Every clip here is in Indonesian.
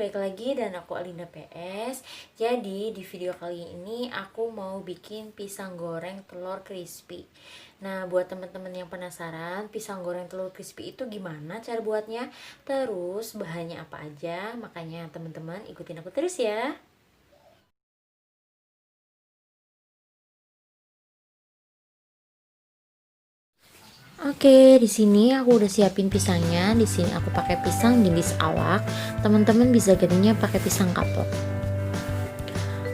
baik lagi dan aku Alinda PS. Jadi di video kali ini aku mau bikin pisang goreng telur crispy. Nah, buat teman-teman yang penasaran pisang goreng telur crispy itu gimana cara buatnya, terus bahannya apa aja, makanya teman-teman ikutin aku terus ya. Oke, di sini aku udah siapin pisangnya. Di sini aku pakai pisang jenis awak. Teman-teman bisa gantinya pakai pisang kapok.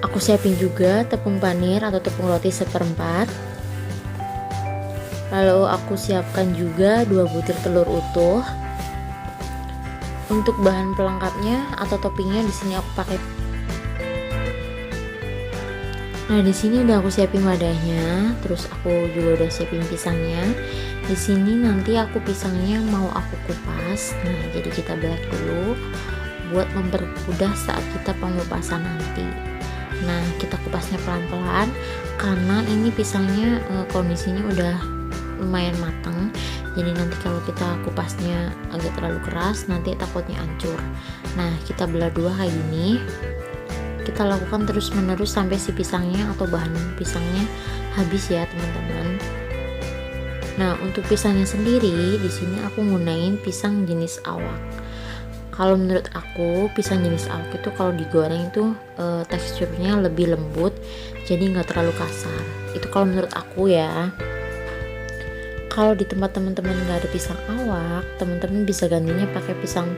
Aku siapin juga tepung panir atau tepung roti seperempat. Lalu aku siapkan juga 2 butir telur utuh. Untuk bahan pelengkapnya atau toppingnya di sini aku pakai. Nah, di sini udah aku siapin wadahnya, terus aku juga udah siapin pisangnya. Di sini nanti aku pisangnya mau aku kupas. Nah, jadi kita belah dulu buat mempermudah saat kita pengupasan nanti. Nah, kita kupasnya pelan-pelan karena ini pisangnya kondisinya udah lumayan matang. Jadi nanti kalau kita kupasnya agak terlalu keras, nanti takutnya hancur. Nah, kita belah dua kayak gini. Kita lakukan terus menerus sampai si pisangnya atau bahan pisangnya habis ya teman-teman. Nah, untuk pisangnya sendiri di sini aku gunain pisang jenis awak. Kalau menurut aku pisang jenis awak itu kalau digoreng itu teksturnya lebih lembut, jadi nggak terlalu kasar. Itu kalau menurut aku ya. Kalau di tempat teman-teman nggak ada pisang awak, teman-teman bisa gantinya pakai pisang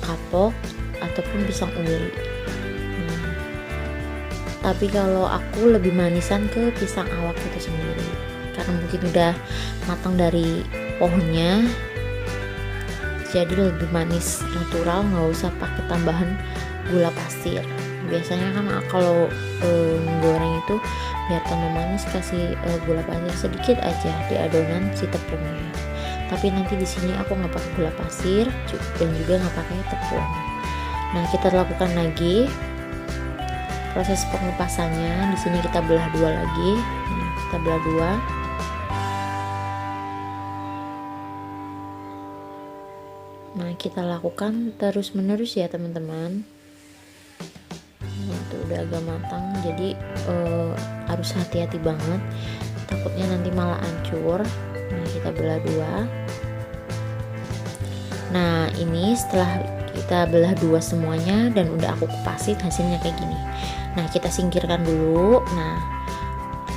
kapok ataupun pisang uli. Tapi kalau aku lebih manisan ke pisang awak itu sendiri karena mungkin udah matang dari pohonnya, jadi lebih manis natural, nggak usah pakai tambahan gula pasir. Biasanya kan kalau goreng itu biar tambah manis kasih gula pasir sedikit aja di adonan si tepungnya. Tapi nanti di sini aku nggak pakai gula pasir dan juga nggak pakai tepung. Nah, kita lakukan lagi proses pengupasannya. Di sini kita belah dua lagi. Nah, kita belah dua. Nah, kita lakukan terus menerus ya teman-teman. Nah, itu udah agak matang, jadi harus hati-hati banget, takutnya nanti malah hancur. Nah, kita belah dua. Nah, ini setelah kita belah dua semuanya dan udah aku kupasin, hasilnya kayak gini. Nah, kita singkirkan dulu. Nah,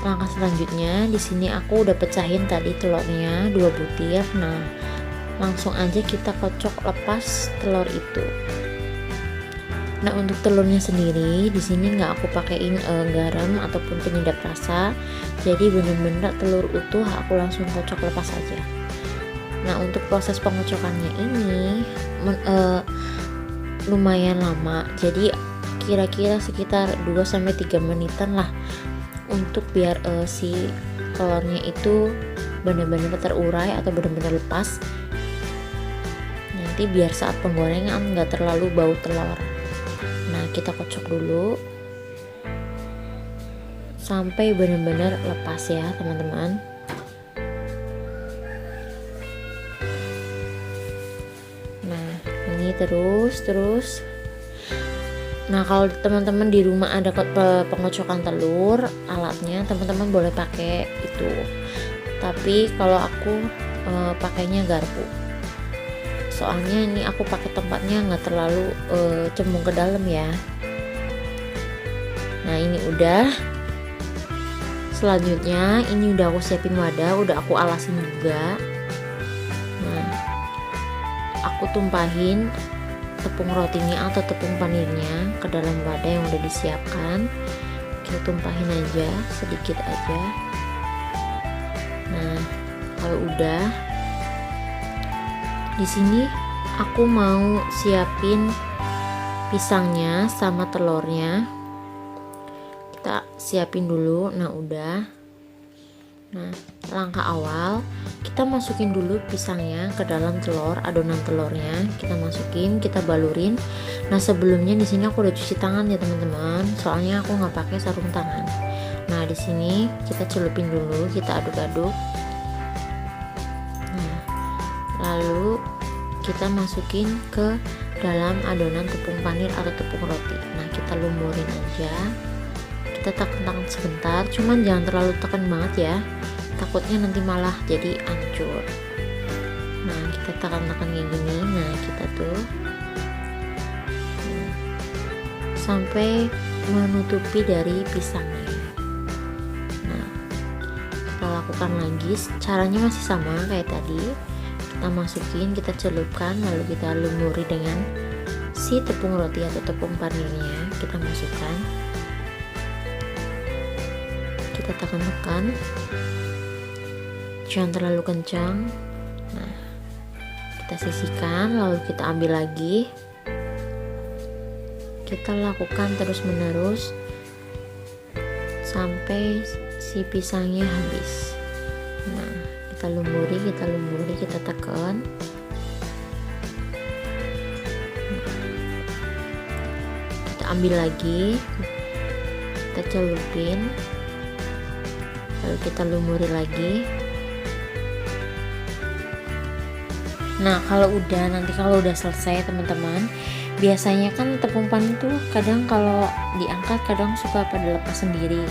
langkah selanjutnya di sini aku udah pecahin tadi telurnya 2 butir. Nah, langsung aja kita kocok lepas telur itu. Nah, untuk telurnya sendiri di sini nggak aku pakein garam ataupun penyedap rasa. Jadi bener-bener telur utuh aku langsung kocok lepas aja. Nah, untuk proses pengocokannya ini lumayan lama. Jadi kira-kira sekitar 2-3 menitan lah untuk biar si telurnya itu benar-benar terurai atau benar-benar lepas. Nanti biar saat penggorengan nggak terlalu bau telur. Nah, kita kocok dulu sampai benar-benar lepas ya teman-teman. Nah, ini terus. Nah, kalau teman-teman di rumah ada pengocokan telur, alatnya teman-teman boleh pakai itu. Tapi kalau aku pakainya garpu. Soalnya ini aku pakai tempatnya nggak terlalu cembung ke dalam ya. Nah, ini udah. Selanjutnya ini udah aku siapin wadah, udah aku alasin juga. Nah, aku tumpahin tepung rotinya atau tepung panirnya ke dalam wadah yang udah disiapkan. Kita tumpahin aja sedikit aja. Nah, kalau udah, di sini aku mau siapin pisangnya sama telurnya. Kita siapin dulu. Nah, udah. Nah, langkah awal kita masukin dulu pisangnya ke dalam telur, adonan telurnya kita masukin, kita balurin. Nah, sebelumnya di sini aku udah cuci tangan ya teman-teman, soalnya aku nggak pakai sarung tangan. Nah, di sini kita celupin dulu, kita aduk-aduk. Nah, lalu kita masukin ke dalam adonan tepung panir atau tepung roti. Nah, kita lumurin aja. Kita tekan sebentar, cuman jangan terlalu tekan banget ya, takutnya nanti malah jadi hancur. Nah, kita tekan-tekan kayak gini. Nah, kita tuh sampai menutupi dari pisangnya. Nah, kita lakukan lagi, caranya masih sama kayak tadi. Kita masukin, kita celupkan, lalu kita lumuri dengan si tepung roti atau tepung panirnya. Kita masukkan, kita tekan-tekan, jangan terlalu kencang. Nah, kita sisihkan, lalu kita ambil lagi. Kita lakukan terus menerus sampai si pisangnya habis. Nah, kita lumuri, kita tekan. Kita ambil lagi, kita celupin, lalu kita lumuri lagi. Nah, nanti kalau udah selesai teman-teman, biasanya kan tepung panir tuh kadang kalau diangkat kadang suka pada lepas sendiri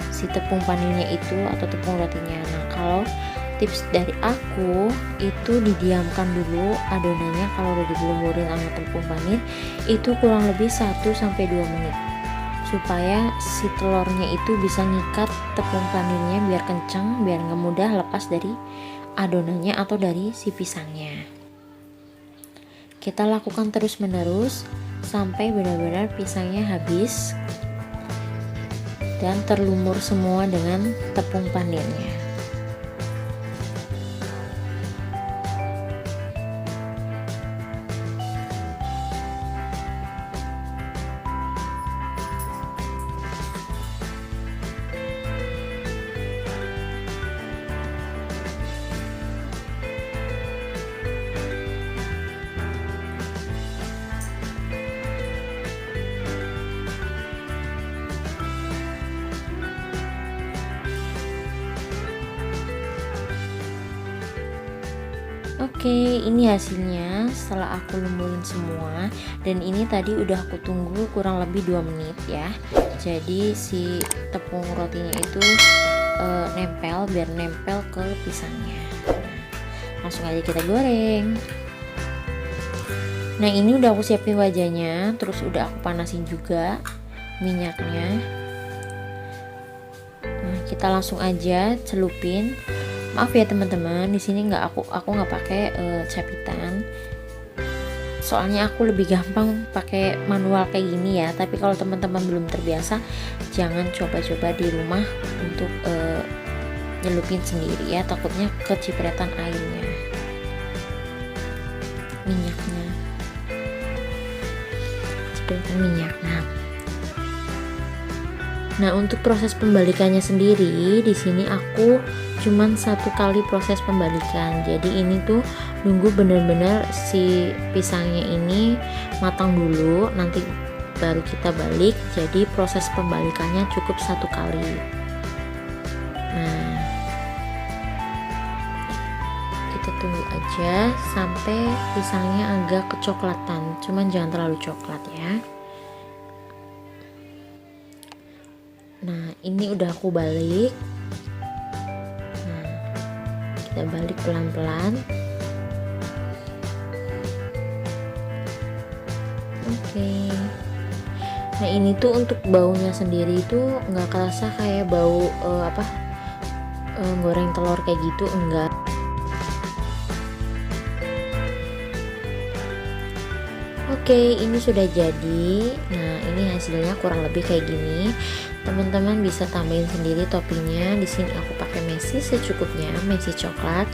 si tepung panirnya itu atau tepung rotinya. Nah, kalau tips dari aku itu didiamkan dulu adonannya kalau udah dilumurin sama tepung panir itu kurang lebih 1-2 menit supaya si telurnya itu bisa ngikat tepung panirnya biar kenceng, biar nggak mudah lepas dari adonannya atau dari si pisangnya. Kita lakukan terus menerus sampai benar-benar pisangnya habis dan terlumur semua dengan tepung panirnya. Oke, ini hasilnya setelah aku lumurin semua, dan ini tadi udah aku tunggu kurang lebih 2 menit ya. Jadi si tepung rotinya itu nempel, biar nempel ke pisangnya. Nah, langsung aja kita goreng. Nah, ini udah aku siapin wajahnya, terus udah aku panasin juga minyaknya. Nah, kita langsung aja celupin. Maaf ya teman-teman, di sini aku nggak pakai capitan. Soalnya aku lebih gampang pakai manual kayak gini ya. Tapi kalau teman-teman belum terbiasa, jangan coba-coba di rumah untuk nyelupin sendiri ya. Takutnya kecipratan airnya, minyaknya, cipratan minyak. Nah, untuk proses pembalikannya sendiri di sini aku cuman 1 kali proses pembalikan. Jadi ini tuh nunggu bener-bener si pisangnya ini matang dulu, nanti baru kita balik. Jadi proses pembalikannya cukup 1 kali. Nah, kita tunggu aja sampai pisangnya agak kecoklatan, cuman jangan terlalu coklat ya. Nah, ini udah aku balik. Nah, kita balik pelan-pelan. Oke. Nah, ini tuh untuk baunya sendiri tuh nggak kerasa kayak bau goreng telur kayak gitu, enggak. Oke, ini sudah jadi. Nah, ini hasilnya kurang lebih kayak gini. Teman-teman bisa tambahin sendiri toppingnya. Di sini aku pakai mesi secukupnya, mesi coklat.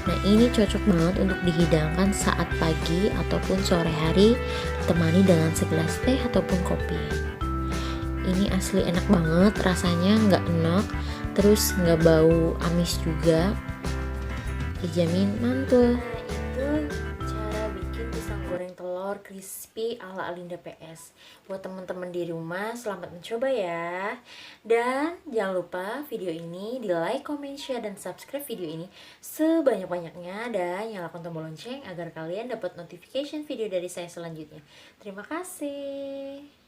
Nah, ini cocok banget untuk dihidangkan saat pagi ataupun sore hari, ditemani dengan segelas teh ataupun kopi. Ini asli enak banget, rasanya nggak enak, terus nggak bau amis juga, dijamin mantul. Itu cara bikin pisang goreng telur crispy ala Alinda PS. Buat teman-teman di rumah, selamat mencoba ya. Dan jangan lupa video ini di like, comment, share, dan subscribe video ini sebanyak-banyaknya. Dan nyalakan tombol lonceng agar kalian dapat notification video dari saya selanjutnya. Terima kasih.